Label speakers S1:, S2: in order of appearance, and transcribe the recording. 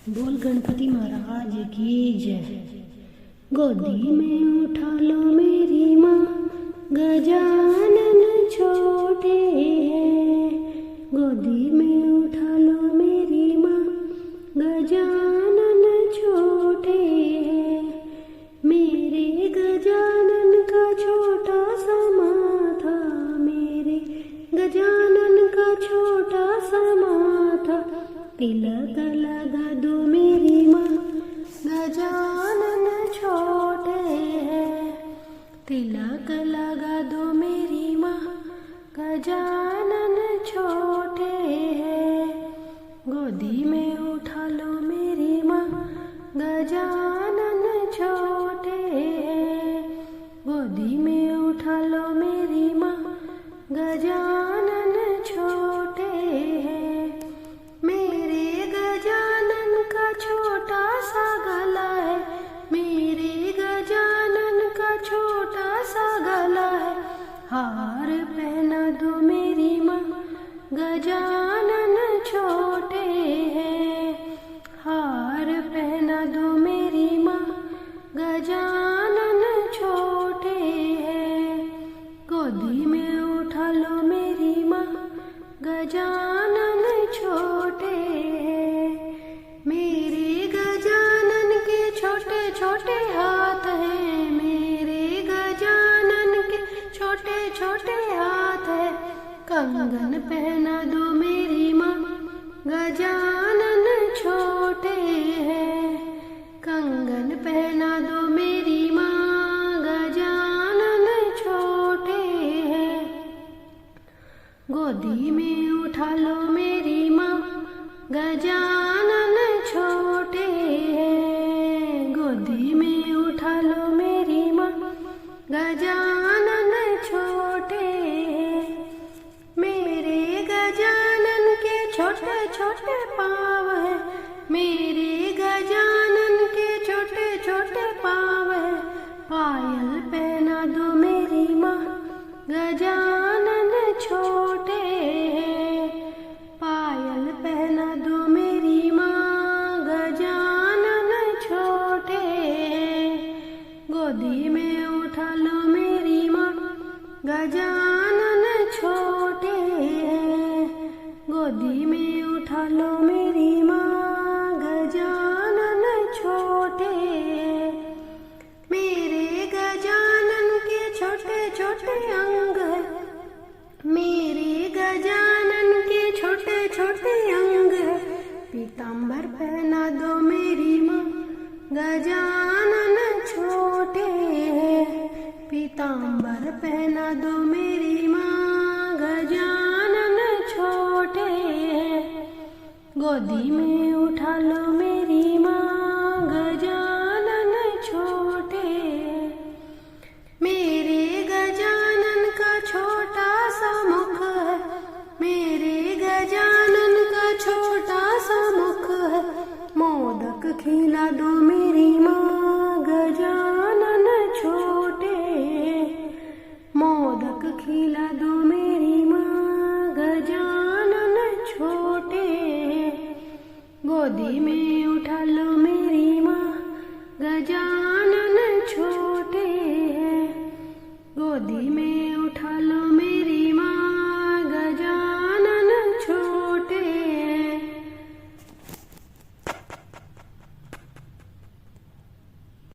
S1: बोल गणपति महाराज की जय। गोदी में उठा लो मेरी माँ, गजानन छोटे हैं। गोदी में उठा लो मेरी माँ, गजानन छोटे हैं। मेरे गजानन का छोटा सा माथा, मेरे गजानन का छोटा सा माथा, तिलक लगा दो मेरी माँ, गजानन छोटे हैं। तिलक लगा दो मेरी माँ, गजानन छोटे हैं। गोदी में उठा लो मेरी माँ, गजानन छोटे हैं। गोदी में उठा लो मेरी माँ, गजानन छोटे हैं। मेरे गजानन का छोटा सा गला है, मेरे गजानन का छोटा सा गला है। हार पहना दो मेरी माँ, गजानन छोटे हैं। हार पहना दो मेरी माँ, गजानन छोटे हैं। गोदी में उठा लो मेरी माँ, गजानन छोटे हैं। मेरे गजानन के छोटे छोटे हाथ हैं, मेरे गजानन के छोटे छोटे हाथ हैं। कंगन पहना दो मेरी माँ, गजानन छोटे हैं। कंगन पहना दो मेरी माँ, गजानन छोटे हैं। गोदी में उठा लो मेरी माँ, गजानन छोटे हैं। गोदी में उठा लो मेरी माँ, गजानन छोटे हैं। मेरे गजानन के छोटे छोटे पाँव हैं, मेरे गजानन के छोटे छोटे पाँव हैं। पायल पहना दो मेरी माँ, गजानन छोटे हैं। पायल पहना दो मेरी माँ, गजानन छोटे हैं। गोदी में उठा लो मेरी माँ, गजानन छोटे हैं। गोदी में उठा लो मेरी माँ, गजानन छोटे हैं। मेरे गजानन के छोटे छोटे अंग हैं, मेरे गजानन के छोटे छोटे अंग हैं। पीताम्बर पहना दो मेरी माँ, गजानन छोटे हैं। पीताम्बर पहना दो मेरी माँ, गजानन छोटे हैं। गोदी में उठा लो मेरी माँ, गजानन छोटे हैं। मेरे गजानन का छोटा सा मुख है, मेरे गजानन का छोटा सा मुख है। मोदक खिला दो मेरी माँ, गजानन छोटे हैं। मोदक खिला दो मेरी माँ, गजानन छोटे हैं। गोदी में उठा लो मेरी माँ, गजानन छोटे हैं। गोदी में